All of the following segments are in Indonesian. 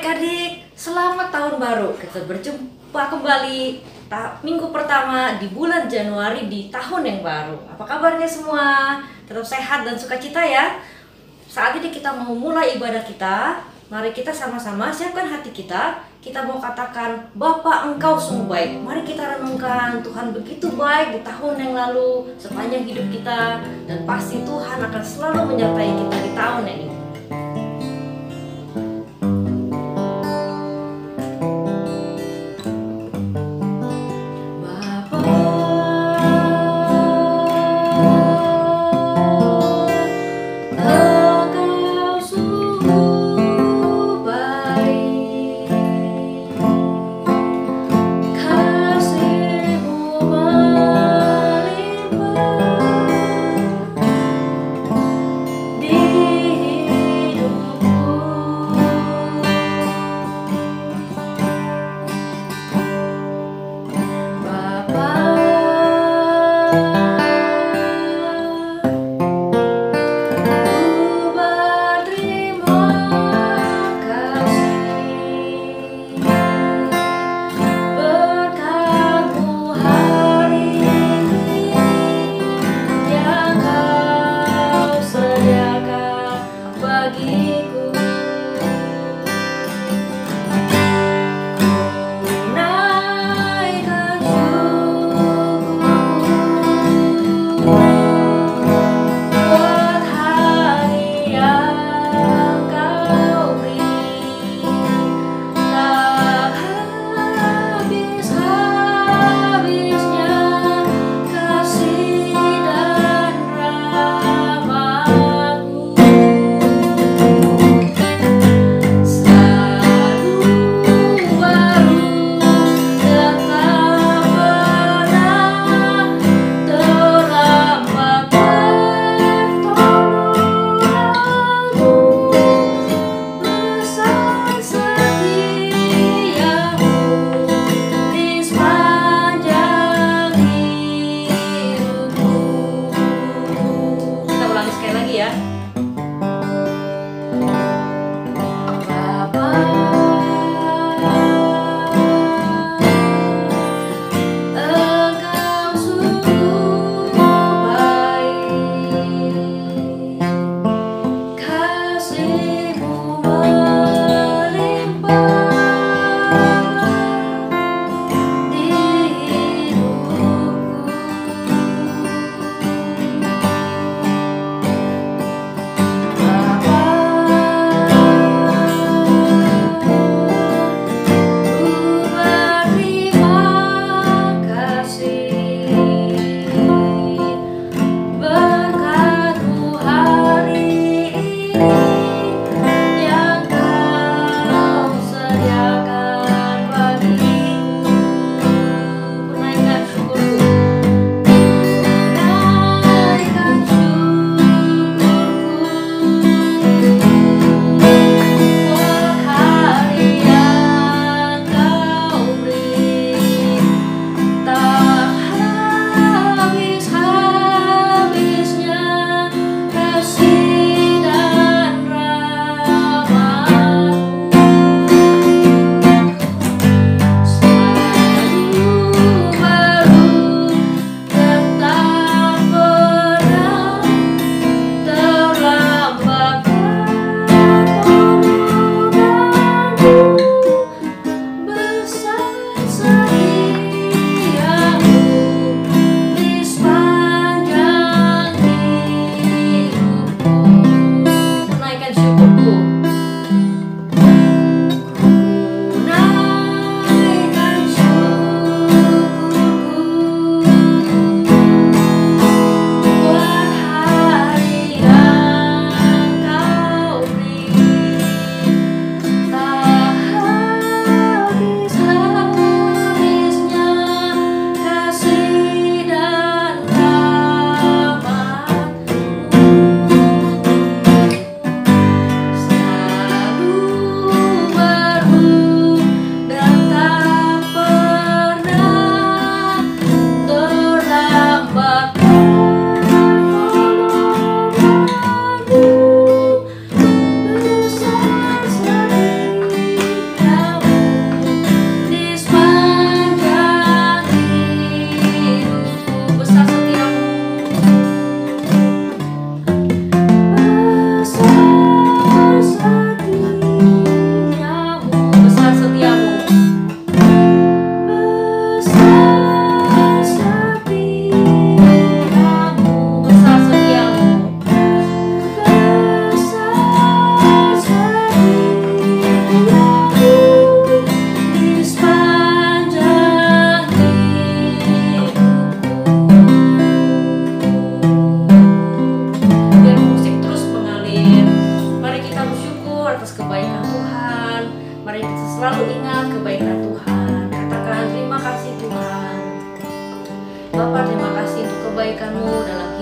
adik-adik, selamat tahun baru. Kita berjumpa kembali minggu pertama di bulan Januari di tahun yang baru. Apa kabarnya semua? Tetap sehat dan sukacita ya. Saat ini kita mau mulai ibadah kita. Mari kita sama-sama siapkan hati kita. Kita mau katakan, Bapa Engkau sungguh baik. Mari kita renungkan Tuhan begitu baik di tahun yang lalu, sepanjang hidup kita. Dan pasti Tuhan akan selalu menyertai kita di tahun ini.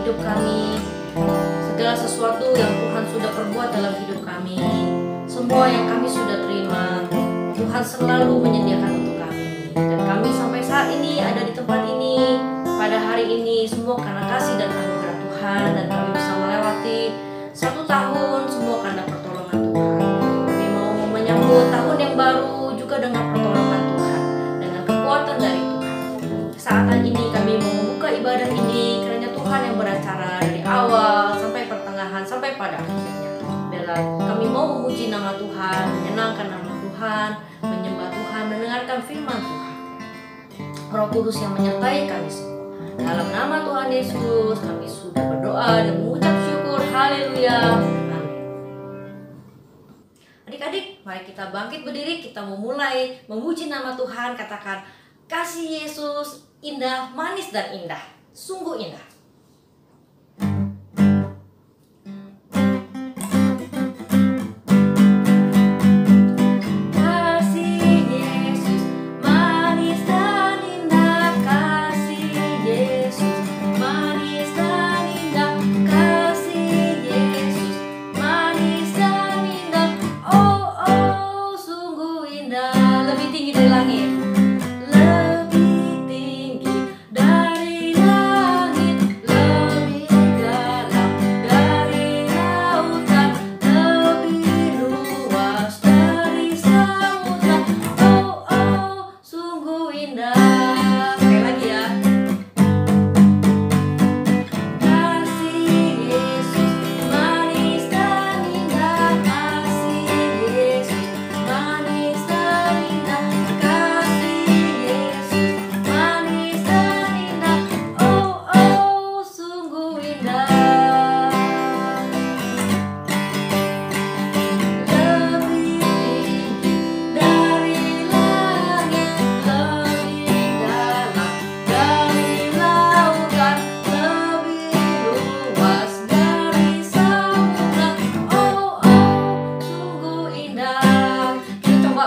hidup kami, segala sesuatu yang Tuhan sudah perbuat dalam hidup kami, semua yang kami sudah terima, Tuhan selalu menyediakan untuk kami. Dan kami sampai saat ini ada di tempat ini, pada hari ini, semua karena kasih dan anugerah Tuhan. Dan kami bisa melewati 1 tahun semua karena pertolongan Tuhan. Kami mau menyambut tahun yang baru juga dengan pertolongan Tuhan, dengan kekuatan dari Tuhan. Saat ini kami mau membuka ibadah ini, kiranya Tuhan yang beracara dari awal sampai pertengahan sampai pada akhirnya. Biarlah kami mau memuji nama Tuhan, menyenangkan nama Tuhan, menyembah Tuhan, mendengarkan firman Tuhan. Roh Kudus yang menyertai kami semua. Dalam nama Tuhan Yesus kami sudah berdoa dan mengucap syukur. Haleluya. Amin. Adik-adik, mari kita bangkit berdiri, kita memulai memuji nama Tuhan. Katakan, kasih Yesus indah, manis dan indah, sungguh indah.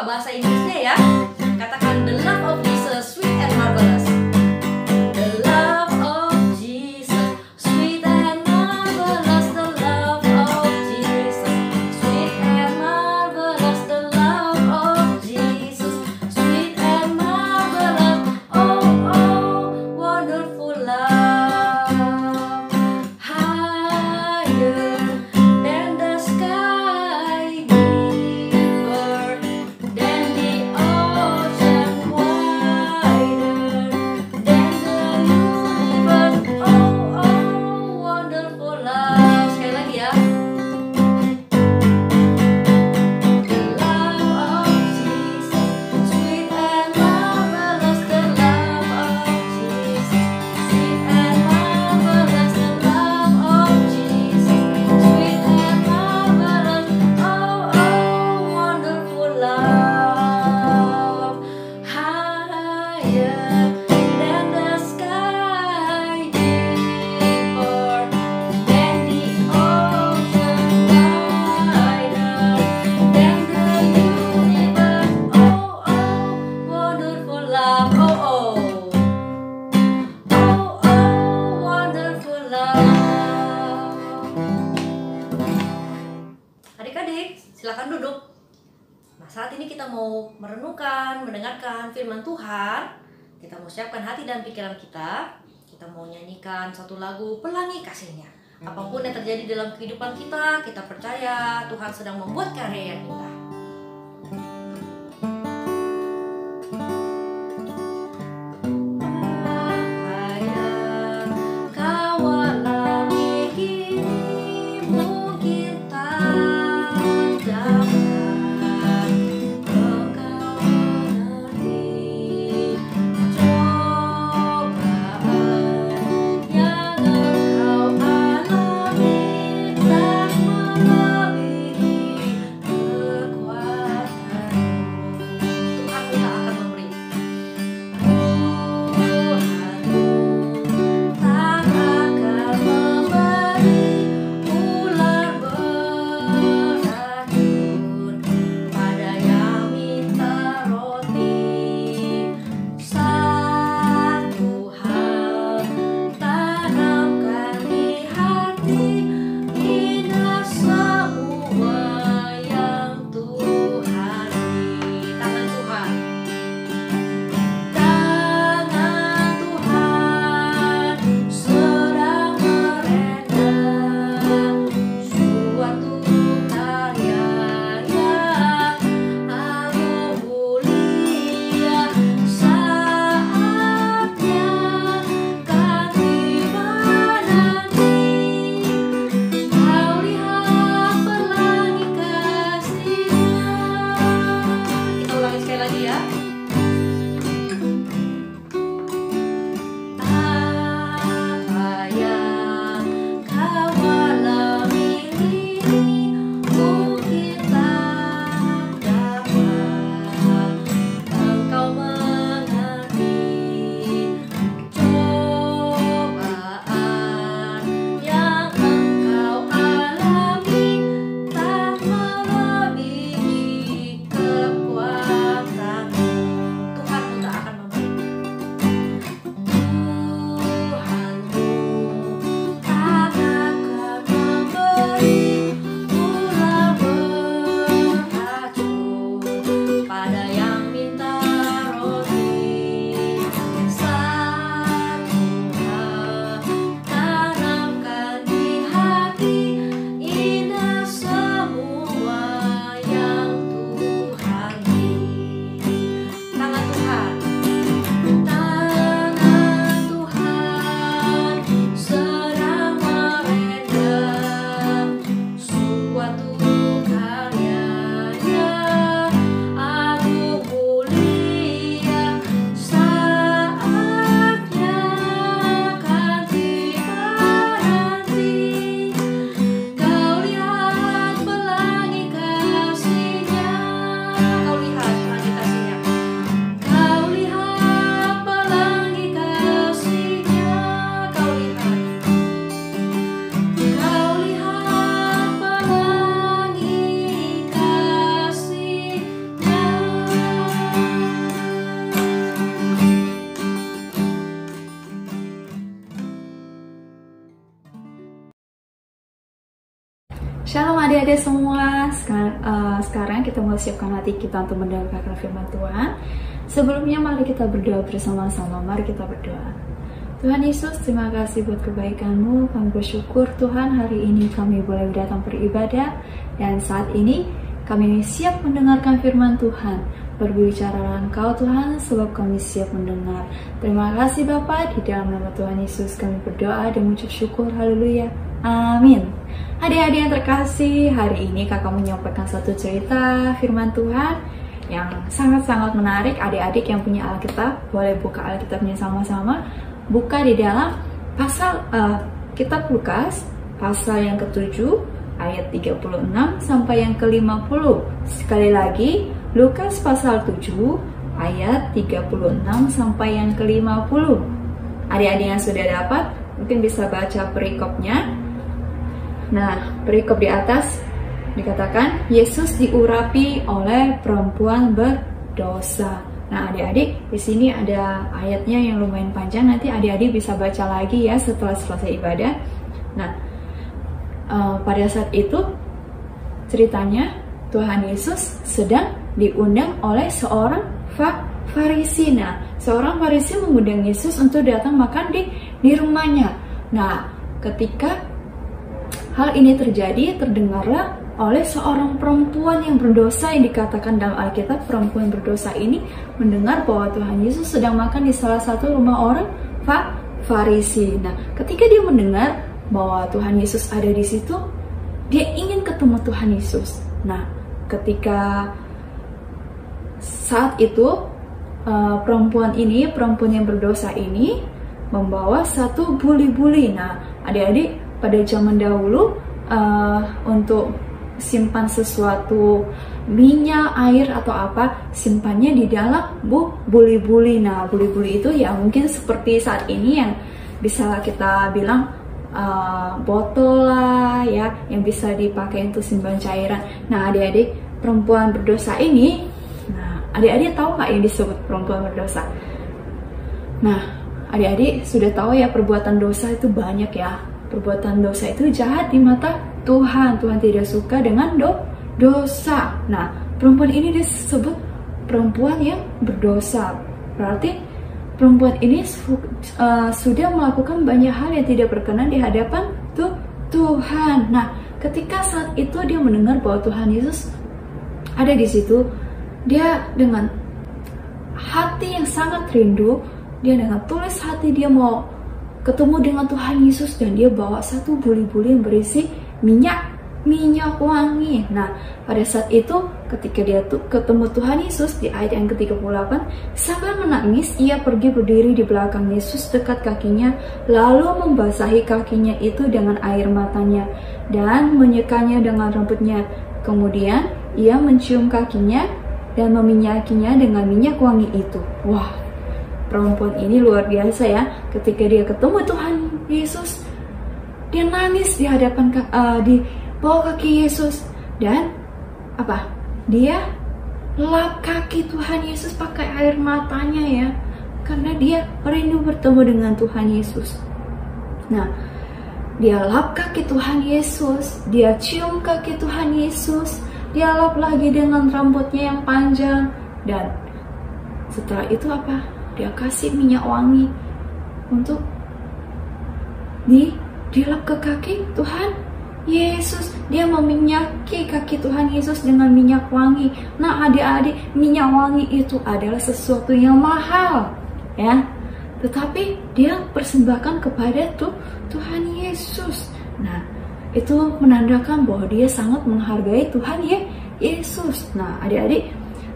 Bahasa Inggrisnya ya. Katakan, the love of Jesus, sweet and marvelous. The love of Jesus, sweet and marvelous. The love of Jesus, sweet and marvelous. The love of Jesus, sweet and marvelous. Oh, oh, wonderful love. Higher than the sky, silakan duduk. Nah, saat ini kita mau merenungkan, mendengarkan firman Tuhan. Kita mau siapkan hati dan pikiran kita. Kita mau nyanyikan satu lagu Pelangi Kasih-Nya. Apapun yang terjadi dalam kehidupan kita, kita percaya Tuhan sedang membuat karya yang indah. Shalom adik-adik semua. Sekarang kita mau siapkan hati kita untuk mendengarkan firman Tuhan. Sebelumnya mari kita berdoa bersama-sama. Mari kita berdoa. Tuhan Yesus, terima kasih buat kebaikan-Mu. Kami bersyukur Tuhan hari ini kami boleh datang beribadah. Dan saat ini kami siap mendengarkan firman Tuhan. Berbicaralah Engkau Tuhan, sebab kami siap mendengar. Terima kasih Bapa, di dalam nama Tuhan Yesus kami berdoa dan mengucap syukur. Haleluya. Amin. Adik-adik yang terkasih, hari ini kakak menyampaikan satu cerita firman Tuhan yang sangat-sangat menarik. Adik-adik yang punya Alkitab, boleh buka Alkitabnya sama-sama. Buka di dalam pasal kitab Lukas, pasal yang ke-7, ayat 36 sampai yang ke-50. Sekali lagi, Lukas pasal 7 ayat 36 sampai yang ke-50. Adik-adik yang sudah dapat mungkin bisa baca perikopnya. Nah, perikop di atas dikatakan Yesus diurapi oleh perempuan berdosa. Nah, adik-adik di sini ada ayatnya yang lumayan panjang. Nanti adik-adik bisa baca lagi ya setelah selesai ibadah. Nah, pada saat itu ceritanya Tuhan Yesus sedang diundang oleh seorang Farisi. Nah, seorang Farisi mengundang Yesus untuk datang makan di rumahnya. Nah, ketika hal ini terjadi, terdengarlah oleh seorang perempuan yang berdosa, yang dikatakan dalam Alkitab perempuan berdosa ini mendengar bahwa Tuhan Yesus sedang makan di salah satu rumah orang Farisi. Nah, ketika dia mendengar bahwa Tuhan Yesus ada di situ, dia ingin ketemu Tuhan Yesus. Nah, ketika saat itu perempuan yang berdosa ini membawa satu buli-buli. Nah, adik-adik pada zaman dahulu untuk simpan sesuatu, minyak, air atau apa, simpannya di dalam buli-buli. Nah, buli-buli itu ya mungkin seperti saat ini yang bisa kita bilang botol lah ya, yang bisa dipakai untuk simpan cairan. Nah, adik-adik perempuan berdosa ini, nah adik-adik tahu nggak yang disebut perempuan berdosa? Nah, adik-adik sudah tahu ya, perbuatan dosa itu banyak ya. Perbuatan dosa itu jahat di mata Tuhan. Tuhan tidak suka dengan dosa. Nah, perempuan ini disebut perempuan yang berdosa. Berarti perempuan ini sudah melakukan banyak hal yang tidak berkenan di hadapan Tuhan. Nah, ketika saat itu dia mendengar bahwa Tuhan Yesus ada di situ, dia dengan hati yang sangat rindu, dia dengan tulus hati dia mau ketemu dengan Tuhan Yesus, dan dia bawa satu buli-buli yang berisi minyak wangi. Nah, pada saat itu ketika dia ketemu Tuhan Yesus di ayat yang ke-38, sambil menangis ia pergi berdiri di belakang Yesus dekat kakinya, lalu membasahi kakinya itu dengan air matanya dan menyekanya dengan rambutnya. Kemudian ia mencium kakinya dan meminyakinya dengan minyak wangi itu. Wah, perempuan ini luar biasa ya. Ketika dia ketemu Tuhan Yesus, dia nangis di hadapan di bawah kaki Yesus, dan apa? Dia lap kaki Tuhan Yesus pakai air matanya ya, karena dia rindu bertemu dengan Tuhan Yesus. Nah, dia lap kaki Tuhan Yesus, dia cium kaki Tuhan Yesus, dia lap lagi dengan rambutnya yang panjang, dan setelah itu apa? Dia kasih minyak wangi untuk dilap ke kaki Tuhan Yesus. Dia meminyaki kaki Tuhan Yesus dengan minyak wangi. Nah, adik-adik, minyak wangi itu adalah sesuatu yang mahal ya, tetapi dia persembahkan kepada Tuhan Yesus. Nah, itu menandakan bahwa dia sangat menghargai Tuhan Yesus. Nah, adik-adik,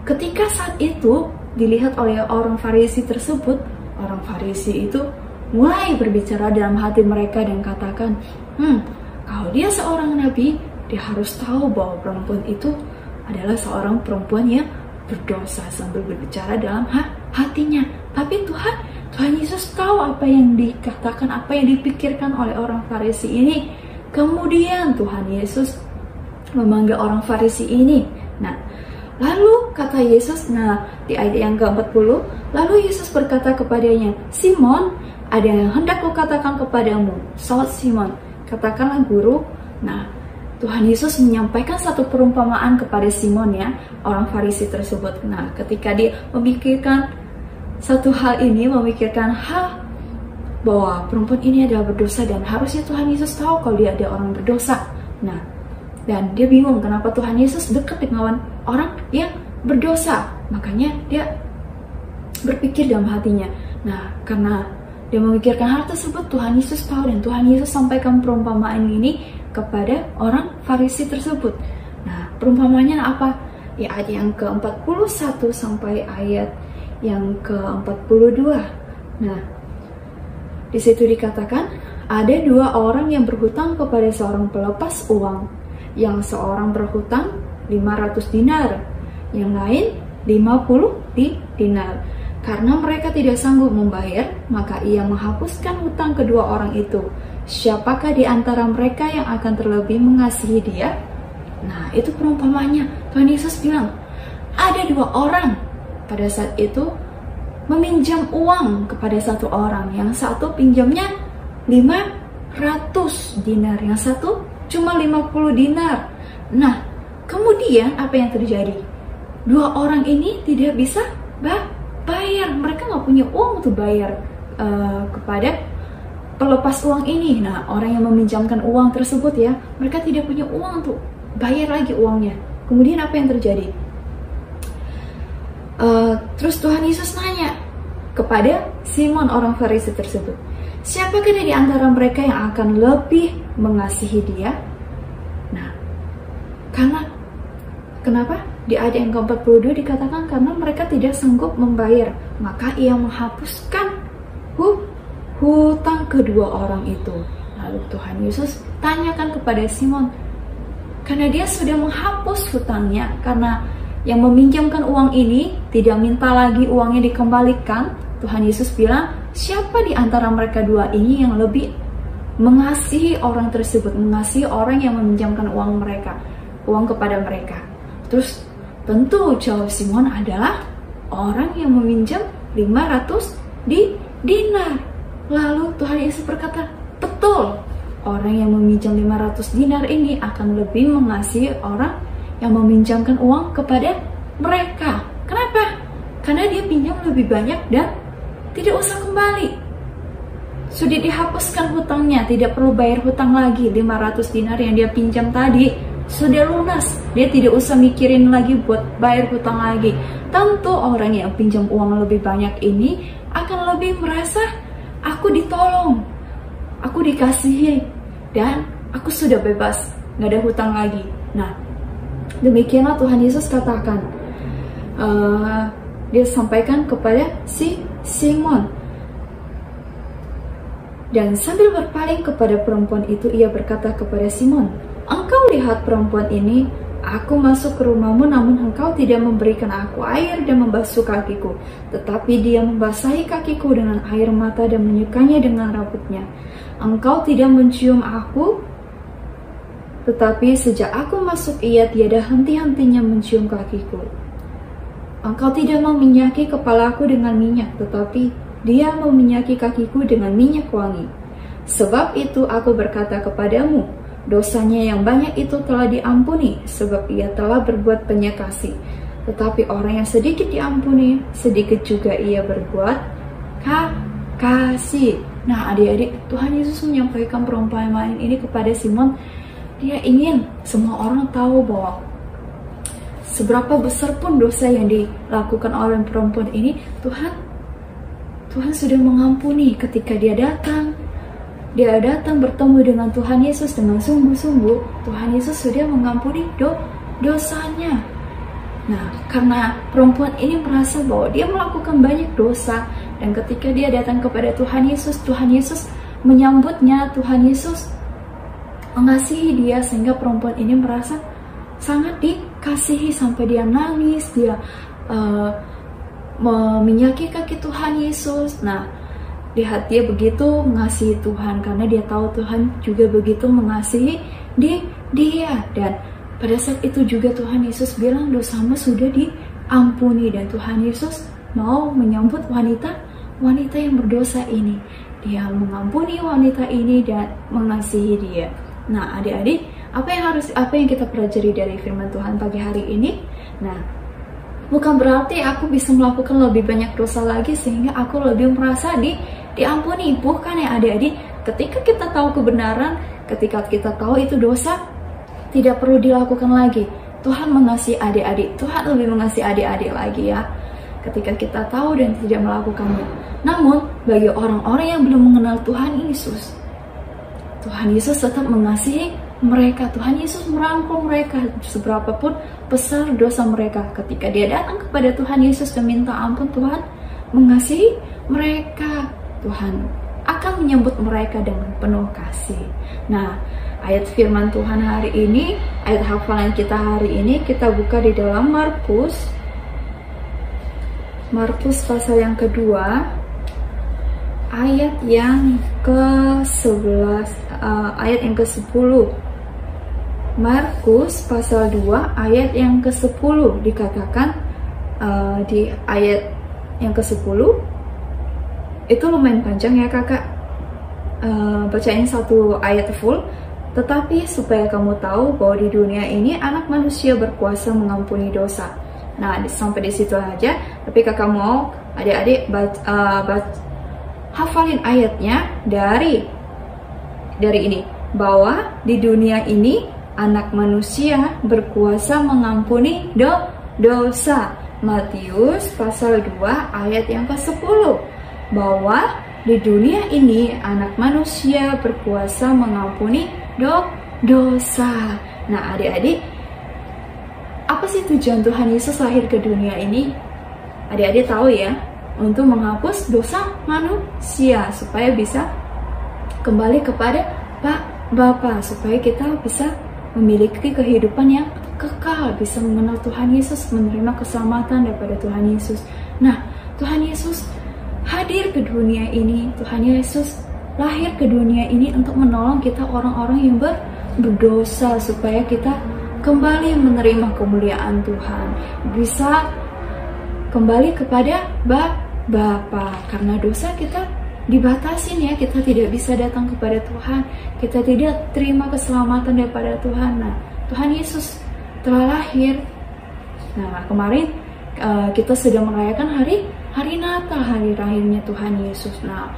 ketika saat itu dilihat oleh orang Farisi tersebut, orang Farisi itu mulai berbicara dalam hati mereka dan katakan, kalau dia seorang nabi, dia harus tahu bahwa perempuan itu adalah seorang perempuan yang berdosa, sambil berbicara dalam hatinya. Tapi Tuhan Yesus tahu apa yang dikatakan, apa yang dipikirkan oleh orang Farisi ini. Kemudian Tuhan Yesus memanggil orang Farisi ini. Nah, lalu kata Yesus, di ayat yang ke-40, lalu Yesus berkata kepadanya, Simon, ada yang hendak kukatakan kepadamu. Saud Simon, katakanlah guru. Nah, Tuhan Yesus menyampaikan satu perumpamaan kepada Simon ya, orang Farisi tersebut. Nah, ketika dia memikirkan satu hal ini, memikirkan hal bahwa perempuan ini adalah berdosa dan harusnya Tuhan Yesus tahu kalau dia ada orang berdosa. Nah, dan dia bingung kenapa Tuhan Yesus dekat dengan orang yang berdosa. Makanya dia berpikir dalam hatinya. Nah, karena dia memikirkan hal tersebut, Tuhan Yesus tahu dan Tuhan Yesus sampaikan perumpamaan ini kepada orang Farisi tersebut. Nah, perumpamaannya apa? Ya, ayat yang ke-41 sampai ayat yang ke-42. Nah, di situ dikatakan, ada dua orang yang berhutang kepada seorang pelepas uang. Yang seorang berhutang 500 dinar, yang lain 50 dinar. Karena mereka tidak sanggup membayar, maka ia menghapuskan hutang kedua orang itu. Siapakah di antara mereka yang akan terlebih mengasihi dia? Nah, itu perumpamaannya. Tuhan Yesus bilang, ada dua orang pada saat itu meminjam uang kepada satu orang. Yang satu pinjamnya 500 dinar, yang satu cuma 50 dinar. Nah, kemudian apa yang terjadi? Dua orang ini tidak bisa bayar. Mereka nggak punya uang untuk bayar kepada pelepas uang ini. Nah, orang yang meminjamkan uang tersebut ya, mereka tidak punya uang untuk bayar lagi uangnya. Kemudian apa yang terjadi? Terus Tuhan Yesus nanya kepada Simon orang Farisi tersebut, siapakah di antara mereka yang akan lebih mengasihi dia? Nah, kenapa? Di ayat yang ke-42 dikatakan karena mereka tidak sanggup membayar, maka ia menghapuskan hutang kedua orang itu. Lalu Tuhan Yesus tanyakan kepada Simon, karena dia sudah menghapus hutangnya, karena yang meminjamkan uang ini tidak minta lagi uangnya dikembalikan, Tuhan Yesus bilang, siapa di antara mereka dua ini yang lebih mengasihi orang tersebut, mengasihi orang yang meminjamkan uang kepada mereka? Terus tentu jawab Simon adalah orang yang meminjam 500 dinar. Lalu Tuhan Yesus berkata, betul, orang yang meminjam 500 dinar ini akan lebih mengasihi orang yang meminjamkan uang kepada mereka. Kenapa? Karena dia pinjam lebih banyak dan tidak usah kembali. Sudah dihapuskan hutangnya, tidak perlu bayar hutang lagi. 500 dinar yang dia pinjam tadi sudah lunas. Dia tidak usah mikirin lagi buat bayar hutang lagi. Tentu orang yang pinjam uang lebih banyak ini akan lebih merasa, aku ditolong, aku dikasihi, dan aku sudah bebas, nggak ada hutang lagi. Nah, demikianlah Tuhan Yesus katakan. Dia sampaikan kepada si Simon. Dan sambil berpaling kepada perempuan itu, ia berkata kepada Simon, engkau lihat perempuan ini, aku masuk ke rumahmu, namun engkau tidak memberikan aku air dan membasuh kakiku, tetapi dia membasahi kakiku dengan air mata dan menyukanya dengan rambutnya. Engkau tidak mencium aku, tetapi sejak aku masuk ia tiada henti-hentinya mencium kakiku. Engkau tidak meminyaki kepalaku dengan minyak, tetapi dia meminyaki kakiku dengan minyak wangi. Sebab itu aku berkata kepadamu, dosanya yang banyak itu telah diampuni, sebab ia telah berbuat banyak kasih. Tetapi orang yang sedikit diampuni, sedikit juga ia berbuat kasih. Nah, adik-adik, Tuhan Yesus menyampaikan perumpamaan ini kepada Simon. Dia ingin semua orang tahu bahwa seberapa besar pun dosa yang dilakukan oleh perempuan ini, Tuhan sudah mengampuni ketika dia datang bertemu dengan Tuhan Yesus dengan sungguh-sungguh. Tuhan Yesus sudah mengampuni dosanya. Nah, karena perempuan ini merasa bahwa dia melakukan banyak dosa, dan ketika dia datang kepada Tuhan Yesus menyambutnya, Tuhan Yesus mengasihi dia, sehingga perempuan ini merasa sangat dikasihi sampai dia nangis, dia meminyaki kaki Tuhan Yesus. Nah, lihat dia begitu mengasihi Tuhan karena dia tahu Tuhan juga begitu mengasihi dia. Dan pada saat itu juga Tuhan Yesus bilang dosamu sudah diampuni, dan Tuhan Yesus mau menyambut wanita yang berdosa ini. Dia mengampuni wanita ini dan mengasihi dia. Nah, adik-adik, apa yang kita pelajari dari firman Tuhan pagi hari ini? Nah, bukan berarti aku bisa melakukan lebih banyak dosa lagi sehingga aku lebih merasa diampuni. Bukan ya adik-adik. Ketika kita tahu kebenaran, ketika kita tahu itu dosa, tidak perlu dilakukan lagi. Tuhan mengasihi adik-adik. Tuhan lebih mengasihi adik-adik lagi ya. Ketika kita tahu dan tidak melakukannya. Namun, bagi orang-orang yang belum mengenal Tuhan Yesus, Tuhan Yesus tetap mengasihi mereka. Tuhan Yesus merangkul mereka seberapapun besar dosa mereka. Ketika dia datang kepada Tuhan Yesus dan minta ampun, Tuhan mengasihi mereka. Tuhan akan menyambut mereka dengan penuh kasih. Nah, ayat firman Tuhan hari ini, ayat hafalan kita hari ini, kita buka di dalam Markus pasal yang kedua, ayat yang ke-11, ayat yang ke-10. Markus pasal 2 ayat yang ke-10 dikatakan di ayat yang ke-10 itu lumayan panjang ya kakak, bacain satu ayat full. Tetapi supaya kamu tahu bahwa di dunia ini anak manusia berkuasa mengampuni dosa. Nah, sampai di situ aja. Tapi kakak mau adik-adik hafalin ayatnya dari ini, bahwa di dunia ini anak manusia berkuasa mengampuni dosa. Matius pasal 2 ayat yang ke-10, bahwa di dunia ini anak manusia berkuasa mengampuni dosa. Nah, adik-adik, apa sih tujuan Tuhan Yesus lahir ke dunia ini? Adik-adik tahu ya, untuk menghapus dosa manusia supaya bisa kembali kepada Bapa, supaya kita bisa memiliki kehidupan yang kekal, bisa mengenal Tuhan Yesus, menerima keselamatan daripada Tuhan Yesus. Nah, Tuhan Yesus hadir ke dunia ini. Tuhan Yesus lahir ke dunia ini untuk menolong kita orang-orang yang berdosa, supaya kita kembali menerima kemuliaan Tuhan, bisa kembali kepada Bapa. Karena dosa kita dibatasin ya, kita tidak bisa datang kepada Tuhan, kita tidak terima keselamatan daripada Tuhan. Nah, Tuhan Yesus telah lahir. Nah, kemarin kita sudah merayakan hari Natal, hari lahirnya Tuhan Yesus. Nah,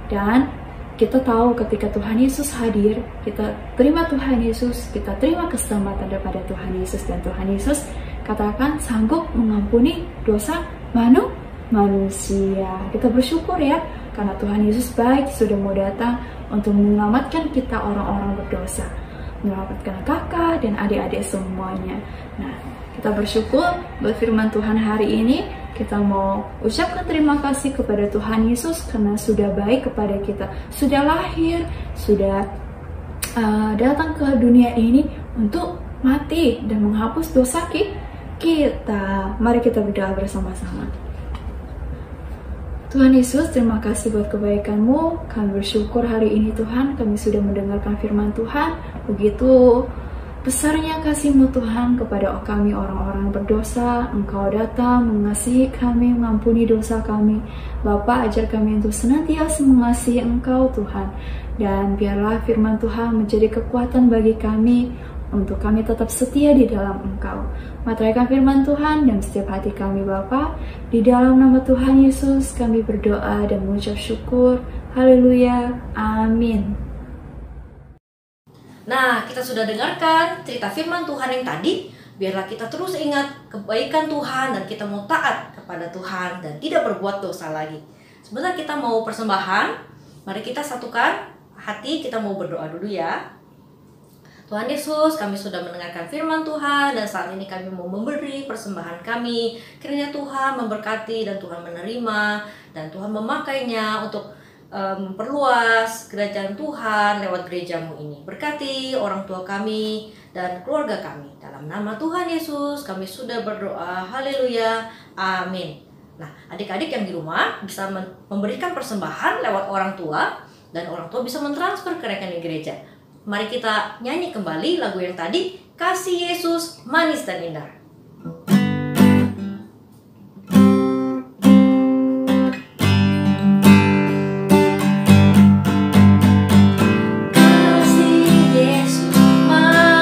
dan kita tahu ketika Tuhan Yesus hadir, kita terima Tuhan Yesus, kita terima keselamatan daripada Tuhan Yesus, dan Tuhan Yesus katakan sanggup mengampuni dosa manusia. Kita bersyukur ya, karena Tuhan Yesus baik, sudah mau datang untuk menyelamatkan kita orang-orang berdosa, menyelamatkan kakak dan adik-adik semuanya. Nah, kita bersyukur buat firman Tuhan hari ini. Kita mau ucapkan terima kasih kepada Tuhan Yesus karena sudah baik kepada kita, sudah lahir, sudah datang ke dunia ini untuk mati dan menghapus dosa kita. Mari kita berdoa bersama-sama. Tuhan Yesus, terima kasih buat kebaikan-Mu. Kami bersyukur hari ini Tuhan, kami sudah mendengarkan firman Tuhan. Begitu besarnya kasih-Mu Tuhan kepada kami orang-orang berdosa. Engkau datang mengasihi kami, mengampuni dosa kami. Bapa, ajar kami untuk senantiasa mengasihi Engkau Tuhan. Dan biarlah firman Tuhan menjadi kekuatan bagi kami, untuk kami tetap setia di dalam Engkau. Materaikan firman Tuhan dan setiap hati kami Bapa. Di dalam nama Tuhan Yesus kami berdoa dan mengucap syukur. Haleluya. Amin. Nah, kita sudah dengarkan cerita firman Tuhan yang tadi. Biarlah kita terus ingat kebaikan Tuhan dan kita mau taat kepada Tuhan dan tidak berbuat dosa lagi. Sebentar kita mau persembahan. Mari kita satukan hati, kita mau berdoa dulu ya. Tuhan Yesus, kami sudah mendengarkan firman Tuhan dan saat ini kami mau memberi persembahan kami. Kiranya Tuhan memberkati dan Tuhan menerima dan Tuhan memakainya untuk memperluas kerajaan Tuhan lewat gerejamu ini. Berkati orang tua kami dan keluarga kami. Dalam nama Tuhan Yesus kami sudah berdoa. Haleluya. Amin. Nah, adik-adik yang di rumah bisa memberikan persembahan lewat orang tua, dan orang tua bisa mentransfer ke rekening gereja. Mari kita nyanyi kembali lagu yang tadi, Kasih Yesus Manis dan Indah. Kasih Yesus manis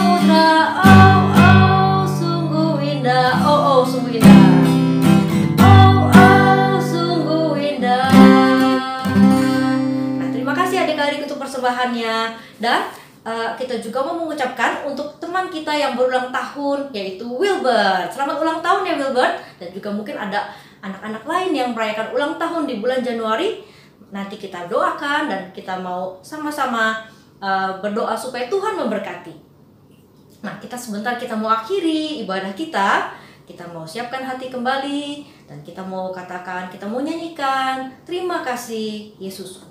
samudra, oh oh sungguh indah, oh oh sungguh indah, oh oh sungguh indah. Nah, terima kasih adik-adik untuk persembahannya. Dan kita juga mau mengucapkan untuk teman kita yang berulang tahun, yaitu Wilbert. Selamat ulang tahun ya Wilbert. Dan juga mungkin ada anak-anak lain yang merayakan ulang tahun di bulan Januari. Nanti kita doakan dan kita mau sama-sama berdoa supaya Tuhan memberkati. Nah, kita mau akhiri ibadah kita. Kita mau siapkan hati kembali dan kita mau katakan, kita mau nyanyikan, terima kasih Yesusku.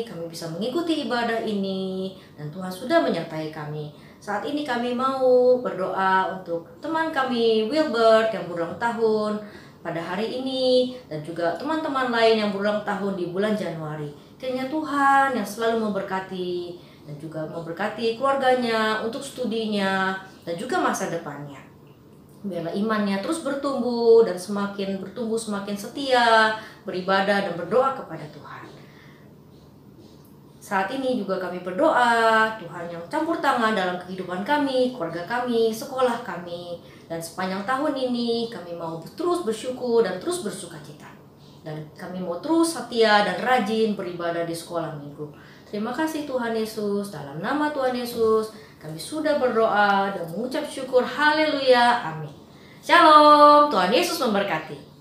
Kami bisa mengikuti ibadah ini dan Tuhan sudah menyertai kami. Saat ini kami mau berdoa untuk teman kami Wilbert yang berulang tahun pada hari ini dan juga teman-teman lain yang berulang tahun di bulan Januari. Kiranya Tuhan yang selalu memberkati dan juga memberkati keluarganya untuk studinya dan juga masa depannya. Biarlah imannya terus bertumbuh dan semakin bertumbuh, semakin setia, beribadah dan berdoa kepada Tuhan. Saat ini juga kami berdoa, Tuhan yang campur tangan dalam kehidupan kami, keluarga kami, sekolah kami. Dan sepanjang tahun ini kami mau terus bersyukur dan terus bersukacita. Dan kami mau terus setia dan rajin beribadah di sekolah minggu. Terima kasih Tuhan Yesus, dalam nama Tuhan Yesus kami sudah berdoa dan mengucap syukur. Haleluya, amin. Shalom, Tuhan Yesus memberkati.